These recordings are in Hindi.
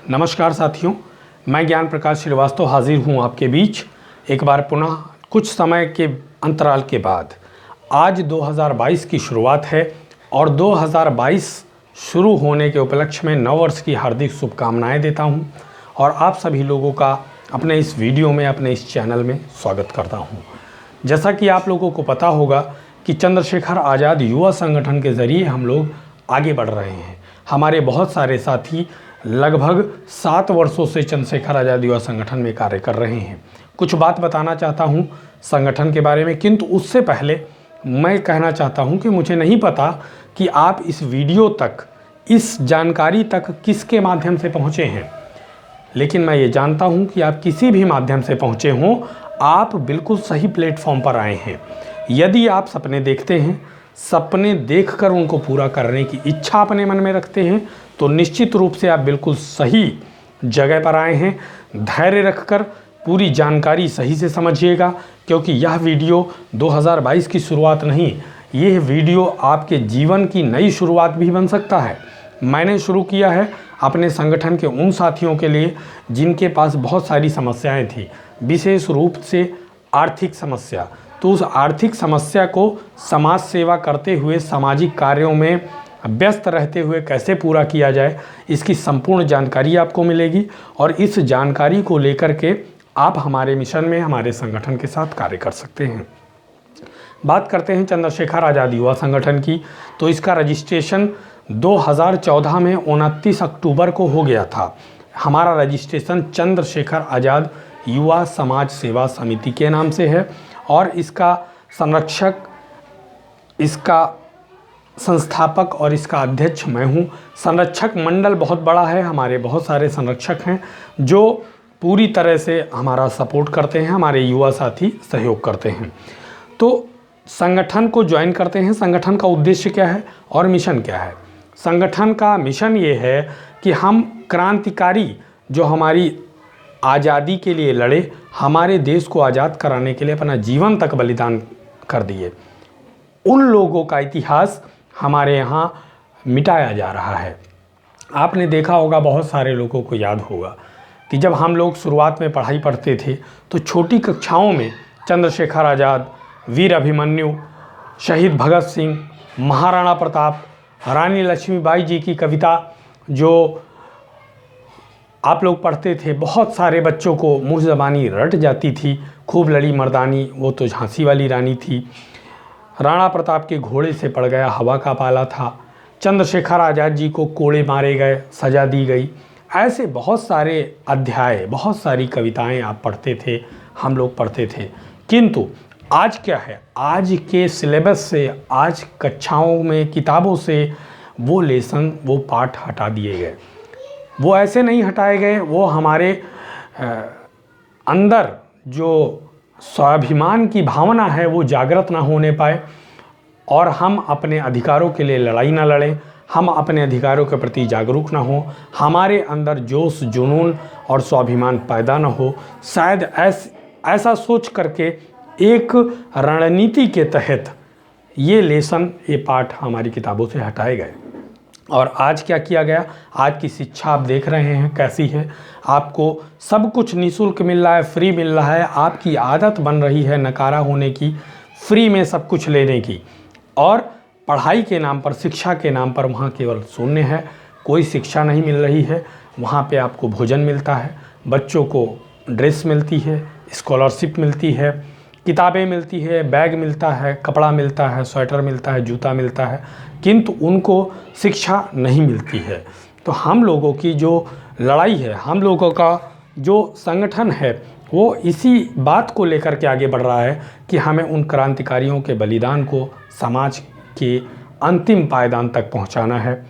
नमस्कार साथियों, मैं ज्ञान प्रकाश श्रीवास्तव हाजिर हूँ आपके बीच एक बार पुनः कुछ समय के अंतराल के बाद। आज 2022 की शुरुआत है और 2022 शुरू होने के उपलक्ष्य में नव वर्ष की हार्दिक शुभकामनाएं देता हूं और आप सभी लोगों का अपने इस वीडियो में, अपने इस चैनल में स्वागत करता हूं। जैसा कि आप लोगों को पता होगा कि चंद्रशेखर आज़ाद युवा संगठन के ज़रिए हम लोग आगे बढ़ रहे हैं। हमारे बहुत सारे साथी लगभग 7 वर्षों से चंद्रशेखर आज़ाद युवा संगठन में कार्य कर रहे हैं। कुछ बात बताना चाहता हूं संगठन के बारे में, किंतु उससे पहले मैं कहना चाहता हूं कि मुझे नहीं पता कि आप इस वीडियो तक, इस जानकारी तक किसके माध्यम से पहुंचे हैं, लेकिन मैं ये जानता हूं कि आप किसी भी माध्यम से पहुंचे हों, आप बिल्कुल सही प्लेटफॉर्म पर आए हैं। यदि आप सपने देखते हैं, सपने देखकर उनको पूरा करने की इच्छा अपने मन में रखते हैं, तो निश्चित रूप से आप बिल्कुल सही जगह पर आए हैं। धैर्य रखकर पूरी जानकारी सही से समझिएगा, क्योंकि यह वीडियो 2022 की शुरुआत नहीं, यह वीडियो आपके जीवन की नई शुरुआत भी बन सकता है। मैंने शुरू किया है अपने संगठन के उन साथियों के लिए जिनके पास बहुत सारी समस्याएं थी, विशेष रूप से आर्थिक समस्या। तो उस आर्थिक समस्या को समाज सेवा करते हुए, सामाजिक कार्यों में व्यस्त रहते हुए कैसे पूरा किया जाए, इसकी संपूर्ण जानकारी आपको मिलेगी और इस जानकारी को लेकर के आप हमारे मिशन में, हमारे संगठन के साथ कार्य कर सकते हैं। बात करते हैं चंद्रशेखर आज़ाद युवा संगठन की, तो इसका रजिस्ट्रेशन 2014 में 29 अक्टूबर को हो गया था। हमारा रजिस्ट्रेशन चंद्रशेखर आज़ाद युवा समाज सेवा समिति के नाम से है और इसका संरक्षक, इसका संस्थापक और इसका अध्यक्ष मैं हूँ। संरक्षक मंडल बहुत बड़ा है, हमारे बहुत सारे संरक्षक हैं जो पूरी तरह से हमारा सपोर्ट करते हैं, हमारे युवा साथी सहयोग करते हैं। तो संगठन को ज्वाइन करते हैं। संगठन का उद्देश्य क्या है और मिशन क्या है? संगठन का मिशन ये है कि हम क्रांतिकारी जो हमारी आज़ादी के लिए लड़े, हमारे देश को आज़ाद कराने के लिए अपना जीवन तक बलिदान कर दिए, उन लोगों का इतिहास हमारे यहाँ मिटाया जा रहा है। आपने देखा होगा, बहुत सारे लोगों को याद होगा कि जब हम लोग शुरुआत में पढ़ाई पढ़ते थे तो छोटी कक्षाओं में चंद्रशेखर आज़ाद, वीर अभिमन्यु, शहीद भगत सिंह, महाराणा प्रताप, रानी लक्ष्मीबाई जी की कविता जो आप लोग पढ़ते थे, बहुत सारे बच्चों को मुँह ज़बानी रट जाती थी। खूब लड़ी मर्दानी, वो तो झांसी वाली रानी थी। राणा प्रताप के घोड़े से पड़ गया हवा का पाला था। चंद्रशेखर आज़ाद जी को कोड़े मारे गए, सज़ा दी गई। ऐसे बहुत सारे अध्याय, बहुत सारी कविताएं आप पढ़ते थे, हम लोग पढ़ते थे। किंतु आज क्या है, आज के सिलेबस से, आज कक्षाओं में, किताबों से वो लेसन, वो पाठ हटा दिए गए। वो ऐसे नहीं हटाए गए, वो हमारे अंदर जो स्वाभिमान की भावना है वो जागृत ना होने पाए और हम अपने अधिकारों के लिए लड़ाई ना लड़ें, हम अपने अधिकारों के प्रति जागरूक ना हो, हमारे अंदर जोश, जुनून और स्वाभिमान पैदा ना हो। शायद ऐसा सोच करके एक रणनीति के तहत ये लेसन, ये पाठ हमारी किताबों से हटाए गए। और आज क्या किया गया? आज की शिक्षा आप देख रहे हैं कैसी है। आपको सब कुछ निःशुल्क मिल रहा है, फ्री मिल रहा है। आपकी आदत बन रही है नकारा होने की, फ्री में सब कुछ लेने की, और पढ़ाई के नाम पर, शिक्षा के नाम पर वहाँ केवल शून्य है। कोई शिक्षा नहीं मिल रही है। वहाँ पे आपको भोजन मिलता है, बच्चों को ड्रेस मिलती है, स्कॉलरशिप मिलती है, किताबें मिलती है, बैग मिलता है, कपड़ा मिलता है, स्वेटर मिलता है, जूता मिलता है, किंतु उनको शिक्षा नहीं मिलती है। तो हम लोगों की जो लड़ाई है, हम लोगों का जो संगठन है, वो इसी बात को लेकर के आगे बढ़ रहा है कि हमें उन क्रांतिकारियों के बलिदान को समाज के अंतिम पायदान तक पहुंचाना है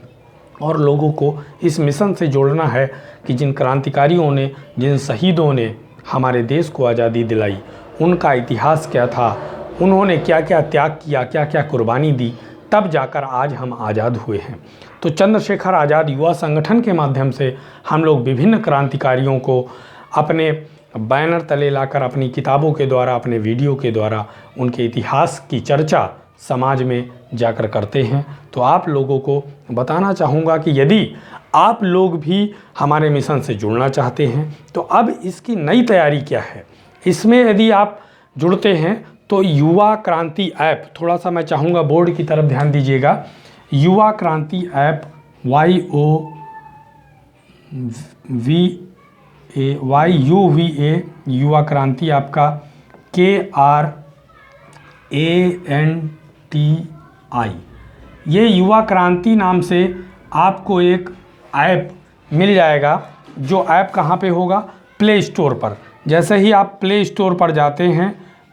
और लोगों को इस मिशन से जोड़ना है कि जिन क्रांतिकारियों ने, जिन शहीदों ने हमारे देश को आज़ादी दिलाई, उनका इतिहास क्या था, उन्होंने क्या क्या त्याग किया, क्या क्या कुर्बानी दी, तब जाकर आज हम आज़ाद हुए हैं। तो चंद्रशेखर आज़ाद युवा संगठन के माध्यम से हम लोग विभिन्न क्रांतिकारियों को अपने बैनर तले लाकर, अपनी किताबों के द्वारा, अपने वीडियो के द्वारा उनके इतिहास की चर्चा समाज में जाकर करते हैं। तो आप लोगों को बताना चाहूँगा कि यदि आप लोग भी हमारे मिशन से जुड़ना चाहते हैं, तो अब इसकी नई तैयारी क्या है, इसमें यदि आप जुड़ते हैं तो युवा क्रांति ऐप, थोड़ा सा मैं चाहूँगा बोर्ड की तरफ ध्यान दीजिएगा, युवा क्रांति ऐप YUVA युवा क्रांति आपका KRANTI, ये युवा क्रांति नाम से आपको एक ऐप मिल जाएगा। जो ऐप कहाँ पे होगा, प्ले स्टोर पर। जैसे ही आप प्ले स्टोर पर जाते हैं,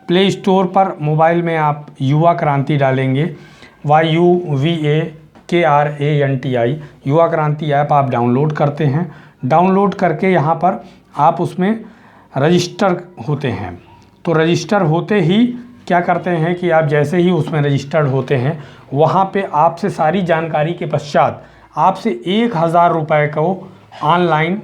प्ले स्टोर पर मोबाइल में आप युवा क्रांति डालेंगे, YUVAKRANTI युवा क्रांति ऐप आप डाउनलोड करते हैं। डाउनलोड करके यहाँ पर आप उसमें रजिस्टर होते हैं। तो रजिस्टर होते ही क्या करते हैं कि आप जैसे ही उसमें रजिस्टर्ड होते हैं, वहाँ पे आपसे सारी जानकारी के पश्चात आपसे 1000 रुपये को ऑनलाइन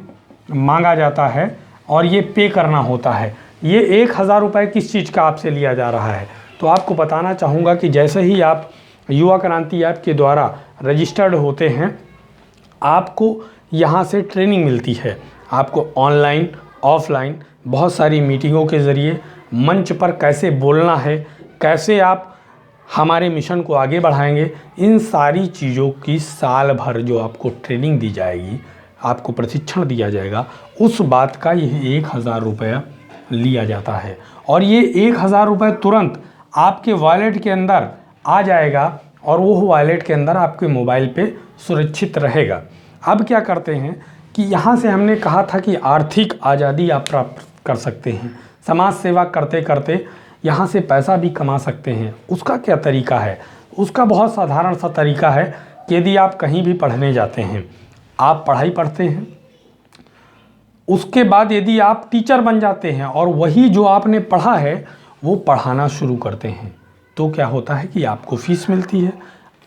मांगा जाता है और ये पे करना होता है। ये 1000 रुपये किस चीज़ का आपसे लिया जा रहा है, तो आपको बताना चाहूँगा कि जैसे ही आप युवा क्रांति ऐप के द्वारा रजिस्टर्ड होते हैं, आपको यहाँ से ट्रेनिंग मिलती है। आपको ऑनलाइन ऑफलाइन बहुत सारी मीटिंगों के ज़रिए मंच पर कैसे बोलना है, कैसे आप हमारे मिशन को आगे बढ़ाएंगे, इन सारी चीज़ों की साल भर जो आपको ट्रेनिंग दी जाएगी, आपको प्रशिक्षण दिया जाएगा, उस बात का यह 1000 रुपया लिया जाता है। और ये 1000 रुपये तुरंत आपके वॉलेट के अंदर आ जाएगा और वो वॉलेट के अंदर आपके मोबाइल पे सुरक्षित रहेगा। अब क्या करते हैं कि यहाँ से हमने कहा था कि आर्थिक आज़ादी आप प्राप्त कर सकते हैं, समाज सेवा करते करते यहाँ से पैसा भी कमा सकते हैं। उसका क्या तरीका है, उसका बहुत साधारण सा तरीका है कि यदि आप कहीं भी पढ़ने जाते हैं, आप पढ़ाई पढ़ते हैं, उसके बाद यदि आप टीचर बन जाते हैं और वही जो आपने पढ़ा है वो पढ़ाना शुरू करते हैं, तो क्या होता है कि आपको फीस मिलती है,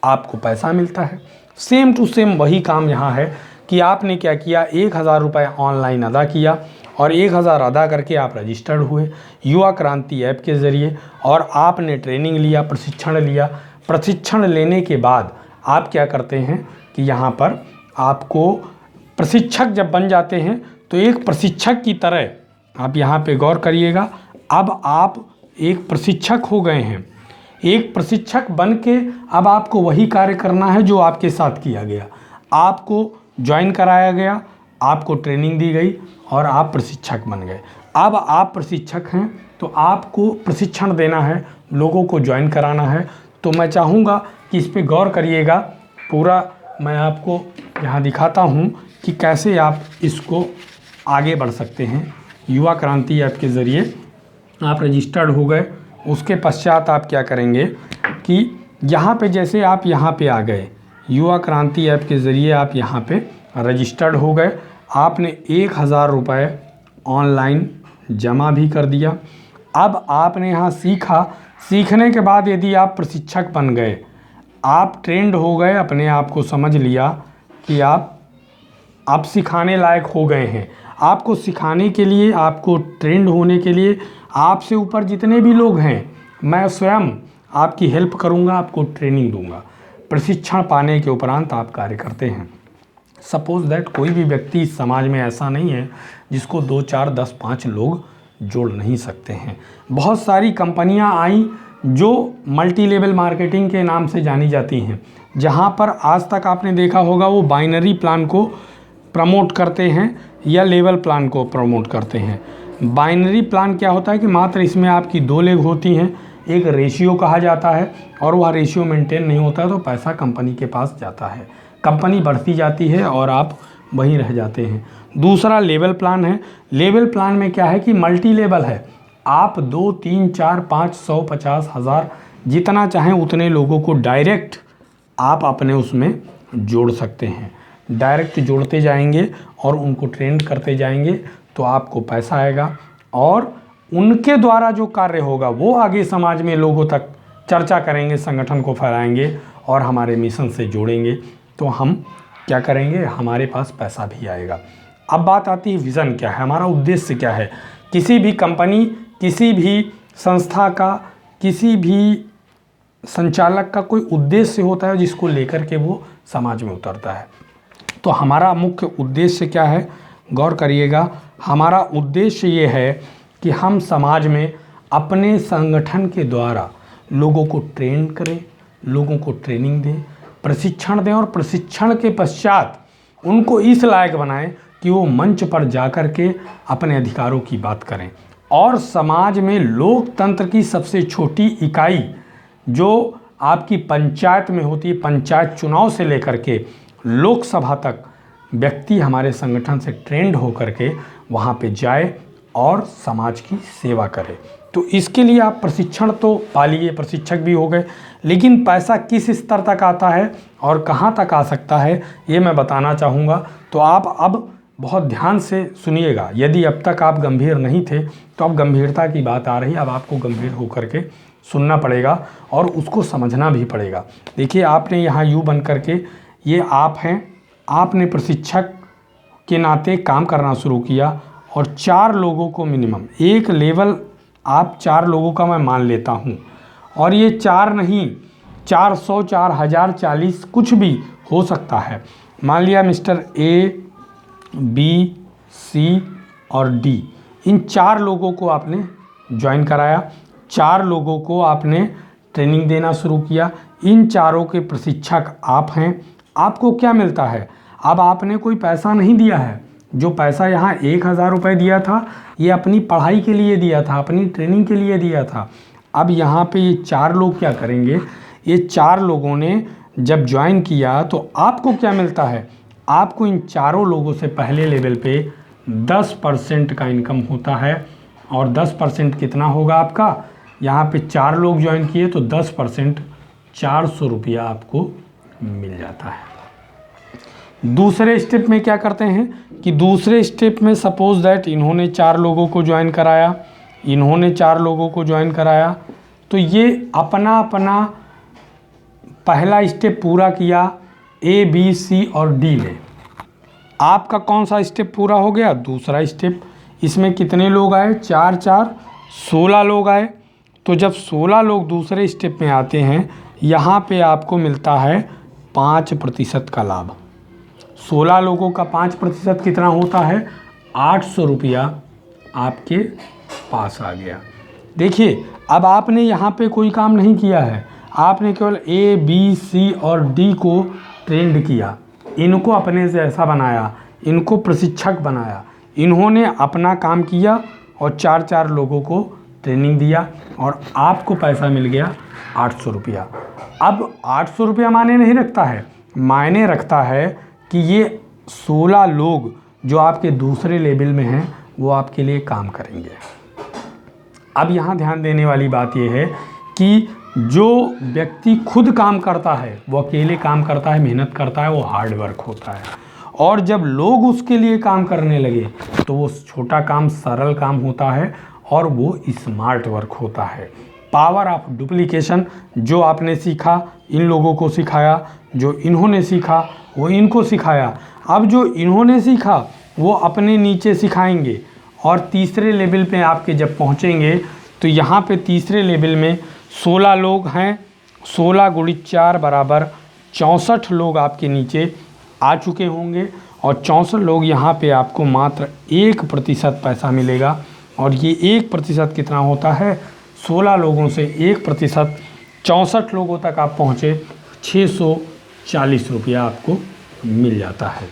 आपको पैसा मिलता है। सेम टू सेम वही काम यहाँ है कि आपने क्या किया, 1000 रुपये ऑनलाइन अदा किया और 1000 अदा करके आप रजिस्टर्ड हुए युवा क्रांति ऐप के ज़रिए और आपने ट्रेनिंग लिया, प्रशिक्षण लिया। प्रशिक्षण लेने के बाद आप क्या करते हैं कि यहाँ पर आपको प्रशिक्षक जब बन जाते हैं तो एक प्रशिक्षक की तरह आप यहाँ पे गौर करिएगा, अब आप एक प्रशिक्षक हो गए हैं। एक प्रशिक्षक बन के अब आपको वही कार्य करना है जो आपके साथ किया गया। आपको ज्वाइन कराया गया, आपको ट्रेनिंग दी गई और आप प्रशिक्षक बन गए। अब आप प्रशिक्षक हैं तो आपको प्रशिक्षण देना है, लोगों को ज्वाइन कराना है। तो मैं चाहूँगा कि इस पे गौर करिएगा। पूरा मैं आपको यहाँ दिखाता हूँ कि कैसे आप इसको आगे बढ़ सकते हैं। युवा क्रांति ऐप के ज़रिए आप रजिस्टर्ड हो गए, उसके पश्चात आप क्या करेंगे कि यहाँ पे जैसे आप यहाँ पे आ गए, युवा क्रांति ऐप के ज़रिए आप यहाँ पे रजिस्टर्ड हो गए, आपने 1000 रुपये ऑनलाइन जमा भी कर दिया। अब आपने यहाँ सीखा, सीखने के बाद यदि आप प्रशिक्षक बन गए, आप ट्रेंड हो गए, अपने आप को समझ लिया कि आप सिखाने लायक हो गए हैं। आपको सिखाने के लिए, आपको ट्रेंड होने के लिए आपसे ऊपर जितने भी लोग हैं, मैं स्वयं आपकी हेल्प करूंगा, आपको ट्रेनिंग दूंगा। प्रशिक्षण पाने के उपरांत आप कार्य करते हैं। सपोज़ दैट कोई भी व्यक्ति इस समाज में ऐसा नहीं है जिसको 2, 4, 10, 5 लोग जोड़ नहीं सकते हैं। बहुत सारी कंपनियां आई जो मल्टी लेवल मार्केटिंग के नाम से जानी जाती हैं, जहां पर आज तक आपने देखा होगा वो बाइनरी प्लान को प्रमोट करते हैं या लेवल प्लान को प्रमोट करते हैं। बाइनरी प्लान क्या होता है कि मात्र इसमें आपकी 2 लेग होती हैं, एक रेशियो कहा जाता है और वह रेशियो मेंटेन नहीं होता तो पैसा कंपनी के पास जाता है, कंपनी बढ़ती जाती है और आप वहीं रह जाते हैं। दूसरा लेवल प्लान है। लेवल प्लान में क्या है कि मल्टी लेवल है, आप 2, 3, 4, 5, 100, 50, 1000 जितना चाहें उतने लोगों को डायरेक्ट आप अपने उसमें जोड़ सकते हैं। डायरेक्ट जोड़ते जाएंगे और उनको ट्रेंड करते जाएंगे तो आपको पैसा आएगा और उनके द्वारा जो कार्य होगा वो आगे समाज में लोगों तक चर्चा करेंगे, संगठन को फैलाएंगे और हमारे मिशन से जोड़ेंगे, तो हम क्या करेंगे, हमारे पास पैसा भी आएगा। अब बात आती है विज़न क्या है, हमारा उद्देश्य क्या है। किसी भी कंपनी, किसी भी संस्था का, किसी भी संचालक का कोई उद्देश्य होता है जिसको लेकर के वो समाज में उतरता है। तो हमारा मुख्य उद्देश्य क्या है, गौर करिएगा। हमारा उद्देश्य ये है कि हम समाज में अपने संगठन के द्वारा लोगों को ट्रेन करें, लोगों को ट्रेनिंग दें, प्रशिक्षण दें और प्रशिक्षण के पश्चात उनको इस लायक बनाएं कि वो मंच पर जाकर के अपने अधिकारों की बात करें। और समाज में लोकतंत्र की सबसे छोटी इकाई जो आपकी पंचायत में होती है, पंचायत चुनाव से लेकर के लोकसभा तक व्यक्ति हमारे संगठन से ट्रेंड होकर के वहाँ पे जाए और समाज की सेवा करे। तो इसके लिए आप प्रशिक्षण तो पा लिए, प्रशिक्षक भी हो गए, लेकिन पैसा किस स्तर तक आता है और कहाँ तक आ सकता है ये मैं बताना चाहूँगा। तो आप अब बहुत ध्यान से सुनिएगा। यदि अब तक आप गंभीर नहीं थे तो अब गंभीरता की बात आ रही है, अब आपको गंभीर होकर के सुनना पड़ेगा और उसको समझना भी पड़ेगा। देखिए, आपने यहाँ यूँ बन करके, ये आप हैं, आपने प्रशिक्षक के नाते काम करना शुरू किया और 4 लोगों को मिनिमम, एक लेवल आप 4 लोगों का मैं मान लेता हूँ, और ये 4 नहीं 400, 4000, 40 कुछ भी हो सकता है। मान लिया मिस्टर ए, बी, सी और डी, इन 4 लोगों को आपने ज्वाइन कराया, 4 लोगों को आपने ट्रेनिंग देना शुरू किया। इन चारों के प्रशिक्षक आप हैं। आपको क्या मिलता है, अब आपने कोई पैसा नहीं दिया है। जो पैसा यहाँ 1000 रुपये दिया था ये अपनी पढ़ाई के लिए दिया था, अपनी ट्रेनिंग के लिए दिया था। अब यहाँ पे ये 4 लोग क्या करेंगे, ये 4 लोगों ने जब ज्वाइन किया तो आपको क्या मिलता है, आपको इन चारों लोगों से पहले लेवल पे 10% का इनकम होता है। और 10% कितना होगा आपका, यहाँ पे 4 लोग ज्वाइन किए तो 10% 400 रुपया आपको मिल जाता है। दूसरे स्टेप में क्या करते हैं कि दूसरे स्टेप में सपोज दैट इन्होंने 4 लोगों को ज्वाइन कराया, इन्होंने 4 लोगों को ज्वाइन कराया, तो ये अपना अपना पहला स्टेप पूरा किया ए, बी, सी और डी में। आपका कौन सा स्टेप पूरा हो गया, दूसरा स्टेप। इसमें कितने लोग आए, 4 4 16 लोग आए। तो जब 16 लोग दूसरे स्टेप में आते हैं, यहाँ पे आपको मिलता है 5% का लाभ। 16 लोगों का 5% कितना होता है, 800 रुपया आपके पास आ गया। देखिए, अब आपने यहाँ पे कोई काम नहीं किया है, आपने केवल ए, बी, सी और डी को ट्रेंड किया, इनको अपने से ऐसा बनाया, इनको प्रशिक्षक बनाया, इन्होंने अपना काम किया और 4 4 लोगों को ट्रेनिंग दिया और आपको पैसा मिल गया 800 रुपया। अब 800 रुपया मायने नहीं रखता है, मायने रखता है कि ये 16 लोग जो आपके दूसरे लेवल में हैं वो आपके लिए काम करेंगे। अब यहाँ ध्यान देने वाली बात यह है कि जो व्यक्ति खुद काम करता है, वो अकेले काम करता है, मेहनत करता है, वो हार्ड वर्क होता है। और जब लोग उसके लिए काम करने लगे तो वो छोटा काम सरल काम होता है और वो स्मार्ट वर्क होता है। पावर ऑफ डुप्लीकेशन जो आपने सीखा, इन लोगों को सिखाया, जो इन्होंने सीखा वो इनको सिखाया। अब जो इन्होंने सीखा वो अपने नीचे सिखाएंगे और तीसरे लेवल पे आपके जब पहुँचेंगे तो यहाँ पे तीसरे लेवल में 16 लोग हैं, 16 × 4 = 64 लोग आपके नीचे आ चुके होंगे और 64 लोग यहाँ पे आपको मात्र 1% पैसा मिलेगा। और ये 1% कितना होता है, 16 लोगों से 1% 64 लोगों तक आप पहुँचे 640 रुपया आपको मिल जाता है।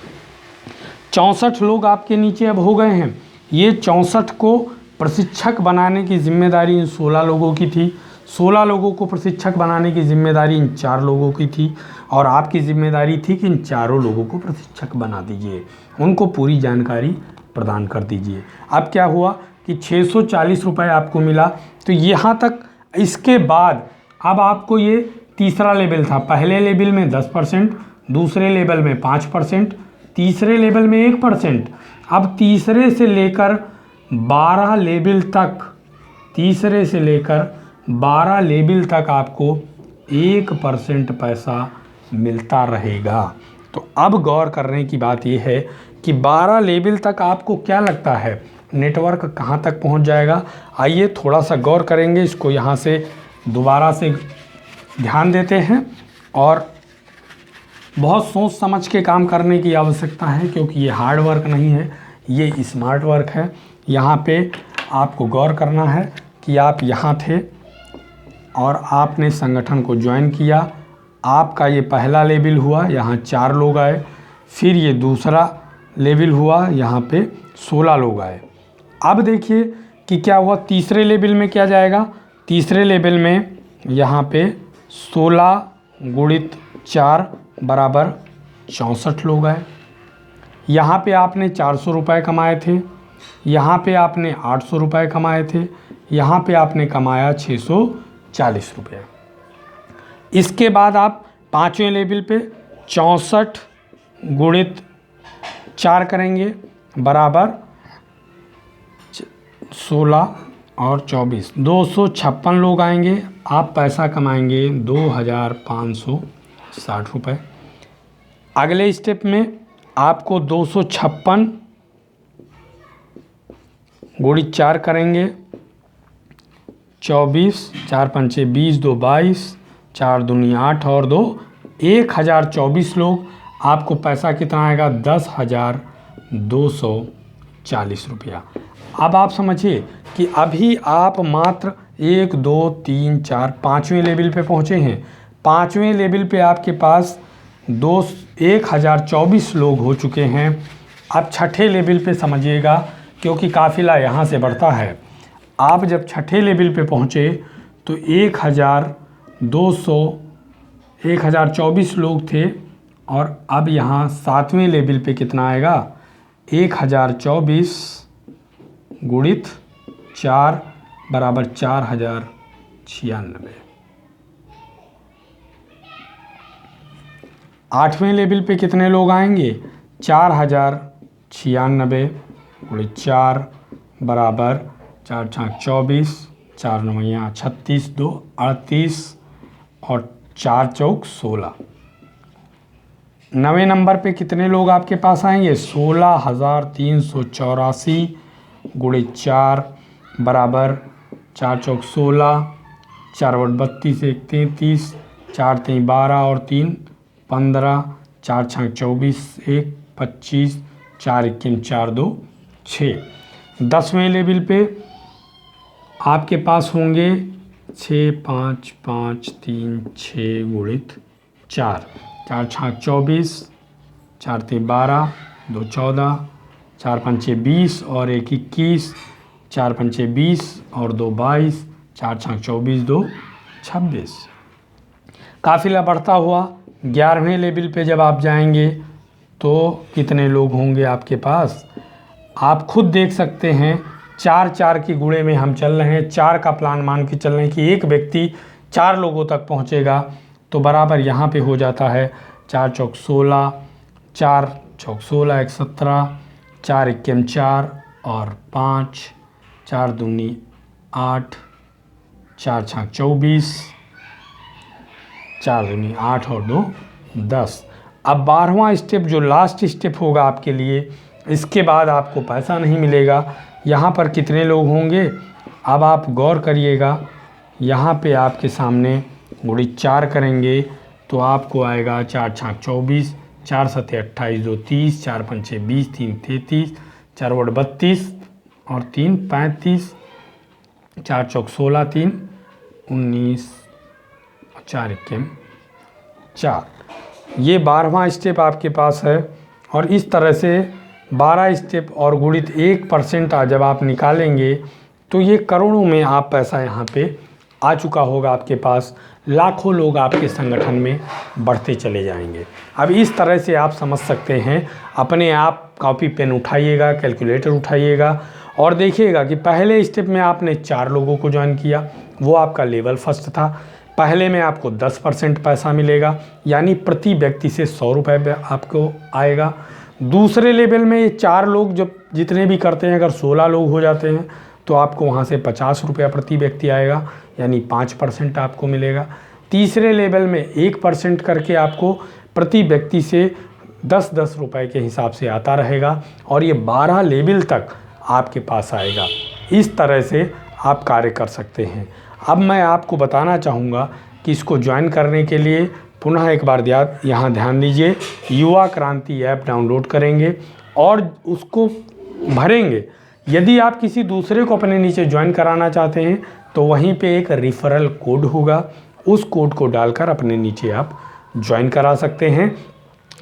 64 लोग आपके नीचे अब हो गए हैं। ये 64 को प्रशिक्षक बनाने की जिम्मेदारी इन 16 लोगों की थी, 16 लोगों को प्रशिक्षक बनाने की जिम्मेदारी इन 4 लोगों की थी और आपकी जिम्मेदारी थी कि इन चारों लोगों को प्रशिक्षक बना दीजिए, उनको पूरी जानकारी प्रदान कर दीजिए। अब क्या हुआ कि 640 रुपये आपको मिला। तो यहाँ तक, इसके बाद अब आपको ये तीसरा लेवल था, पहले लेवल में 10%, दूसरे लेवल में 5%, तीसरे लेवल में 1%। अब तीसरे से लेकर 12 लेवल तक, तीसरे से लेकर 12 लेवल तक आपको 1% पैसा मिलता रहेगा। तो अब गौर करने की बात यह है कि 12 लेवल तक आपको क्या लगता है नेटवर्क कहाँ तक पहुँच जाएगा। आइए थोड़ा सा गौर करेंगे, इसको यहाँ से दोबारा से ध्यान देते हैं और बहुत सोच समझ के काम करने की आवश्यकता है, क्योंकि ये हार्ड वर्क नहीं है, ये स्मार्ट वर्क है। यहाँ पे आपको गौर करना है कि आप यहाँ थे और आपने संगठन को ज्वाइन किया। आपका ये पहला लेवल हुआ, यहाँ 4 लोग आए। फिर ये दूसरा लेवल हुआ, यहाँ पे 16 लोग आए। अब देखिए कि क्या हुआ, तीसरे लेवल में क्या जाएगा। तीसरे लेवल में यहाँ पे 16 गुणित 4 बराबर 64 लोग आए। यहाँ पे आपने 400 रुपये कमाए थे, यहाँ पे आपने 800 रुपये कमाए थे, यहाँ पे आपने कमाया 640 रुपये। इसके बाद आप 5वें लेवल पे 64 गुणित 4 करेंगे बराबर 16 और 24, 256 लोग आएंगे। आप पैसा कमाएंगे 2560 रुपये। अगले स्टेप में आपको 256 गुणित 4 करेंगे, 24, 4 पंचे 20, 2 22, 4 दूनी 8 और 2 1024 लोग। आपको पैसा कितना आएगा, 10,240 रुपया। अब आप समझिए कि अभी आप मात्र 1 2 3 4 5वें लेवल पे पहुँचे हैं। 5वें लेवल पे आपके पास 1024 लोग हो चुके हैं। अब छठे लेवल पे समझिएगा, क्योंकि काफिला यहाँ से बढ़ता है। आप जब छठे लेवल पे पहुँचे तो 1024 लोग थे, और अब यहाँ 7वें लेवल पे कितना आएगा, 1024 गुणित 4 बराबर 4096। 8वें लेवल पे कितने लोग आएंगे, 4096 गुणित 4 बराबर 4 छाक 24, 4 नवैया 36, 2 38 और 4 चौक 16। 9वें नंबर पे कितने लोग आपके पास आएंगे, 16,384 गुणित 4 बराबर 4 चौक 16, 4 बट 32, 1 33, 4 3 12 और 3 15, 4 छाक 24, 1 25, 4 21 4 2 6। 10वें लेवल पे आपके पास होंगे 6 5 5 3 6 गुणित 4, 4 छाक 24, 4 3 12, 2 14, 4 पंचे 20 और 1 21, 4 पंचे 20 और 2 22, 4 छाक 24, 2 26। काफिला बढ़ता हुआ 11वें लेवल पे जब आप जाएंगे तो कितने लोग होंगे आपके पास, आप खुद देख सकते हैं। 4 की गुणे में हम चल रहे हैं, 4 का प्लान मान के चल रहे हैं कि एक व्यक्ति 4 लोगों तक पहुंचेगा, तो बराबर यहाँ पे हो जाता है 4 चौक 16, 4 चौक 16 1 17, 4 इक्कीम 4 और 5, 4 दूनी 8, 4 छाक 24, 4 दूनी 8 और 2 10। अब 12वां स्टेप जो लास्ट स्टेप होगा आपके लिए, इसके बाद आपको पैसा नहीं मिलेगा। यहाँ पर कितने लोग होंगे, अब आप गौर करिएगा। यहाँ पे आपके सामने गुणित 4 करेंगे तो आपको आएगा 4 छाक 24, 4 सते 28, 2 30, 4 पंचे 20, 3 33, 4 बट 32 और 3 35, 4 चौक 16, 3 19, 4 इक्कीम 4। ये 12वां स्टेप आपके पास है। और इस तरह से 12 स्टेप और गुणित 1% जब आप निकालेंगे तो ये करोड़ों में आप पैसा यहाँ पे आ चुका होगा आपके पास। लाखों लोग आपके संगठन में बढ़ते चले जाएंगे। अब इस तरह से आप समझ सकते हैं। अपने आप कॉपी पेन उठाइएगा, कैलकुलेटर उठाइएगा और देखिएगा कि पहले स्टेप में आपने 4 लोगों को ज्वाइन किया, वो आपका लेवल फर्स्ट था। पहले में आपको 10% पैसा मिलेगा, यानी प्रति व्यक्ति से 100 रुपये आपको आएगा। दूसरे लेवल में ये 4 लोग जब जितने भी करते हैं, अगर 16 लोग हो जाते हैं तो आपको वहाँ से 50 रुपया प्रति व्यक्ति आएगा, यानी 5% आपको मिलेगा। तीसरे लेवल में 1% करके आपको प्रति व्यक्ति से 10-10 रुपये के हिसाब से आता रहेगा और ये 12 लेवल तक आपके पास आएगा। इस तरह से आप कार्य कर सकते हैं। अब मैं आपको बताना चाहूँगा कि इसको ज्वाइन करने के लिए पुनः एक बार यहाँ ध्यान दीजिए, युवा क्रांति ऐप डाउनलोड करेंगे और उसको भरेंगे। यदि आप किसी दूसरे को अपने नीचे ज्वाइन कराना चाहते हैं तो वहीं पे एक रिफरल कोड होगा, उस कोड को डालकर अपने नीचे आप ज्वाइन करा सकते हैं।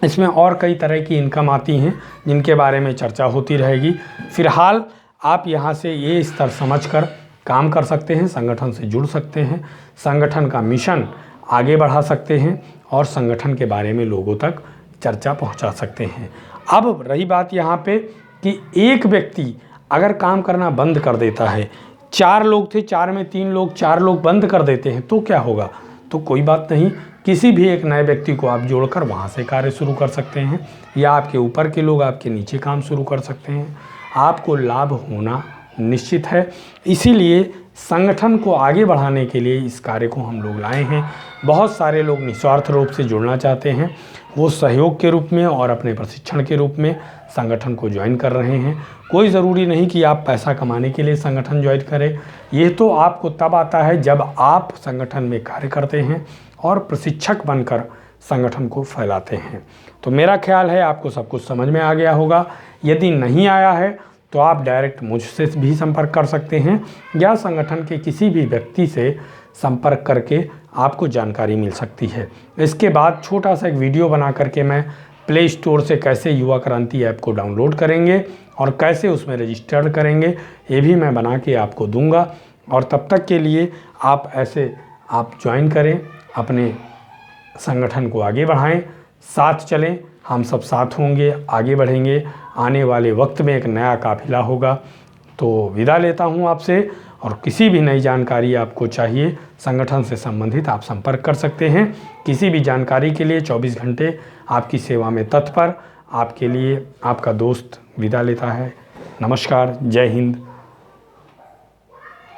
इसमें और कई तरह की इनकम आती हैं जिनके बारे में चर्चा होती रहेगी। फ़िलहाल आप यहाँ से ये स्तर समझकर काम कर सकते हैं, संगठन से जुड़ सकते हैं, संगठन का मिशन आगे बढ़ा सकते हैं और संगठन के बारे में लोगों तक चर्चा पहुँचा सकते हैं। अब रही बात यहाँ पे कि एक व्यक्ति अगर काम करना बंद कर देता है, 4 लोग थे, 4 में 3 लोग, 4 लोग बंद कर देते हैं तो क्या होगा? तो कोई बात नहीं, किसी भी एक नए व्यक्ति को आप जोड़कर वहाँ से कार्य शुरू कर सकते हैं, या आपके ऊपर के लोग आपके नीचे काम शुरू कर सकते हैं। आपको लाभ होना निश्चित है। इसीलिए संगठन को आगे बढ़ाने के लिए इस कार्य को हम लोग लाए हैं। बहुत सारे लोग निस्वार्थ रूप से जुड़ना चाहते हैं, वो सहयोग के रूप में और अपने प्रशिक्षण के रूप में संगठन को ज्वाइन कर रहे हैं। कोई ज़रूरी नहीं कि आप पैसा कमाने के लिए संगठन ज्वाइन करें, ये तो आपको तब आता है जब आप संगठन में कार्य करते हैं और प्रशिक्षक बनकर संगठन को फैलाते हैं। तो मेरा ख्याल है आपको सब कुछ समझ में आ गया होगा। यदि नहीं आया है तो आप डायरेक्ट मुझसे भी संपर्क कर सकते हैं या संगठन के किसी भी व्यक्ति से संपर्क करके आपको जानकारी मिल सकती है। इसके बाद छोटा सा एक वीडियो बना करके मैं प्ले स्टोर से कैसे युवा क्रांति ऐप को डाउनलोड करेंगे और कैसे उसमें रजिस्टर करेंगे ये भी मैं बना के आपको दूंगा। और तब तक के लिए आप ज्वाइन करें, अपने संगठन को आगे बढ़ाएं, साथ चलें, हम सब साथ होंगे, आगे बढ़ेंगे। आने वाले वक्त में एक नया काफिला होगा। तो विदा लेता हूं आपसे, और किसी भी नई जानकारी आपको चाहिए संगठन से संबंधित आप संपर्क कर सकते हैं। किसी भी जानकारी के लिए 24 घंटे आपकी सेवा में तत्पर। आपके लिए आपका दोस्त विदा लेता है। नमस्कार, जय हिंद।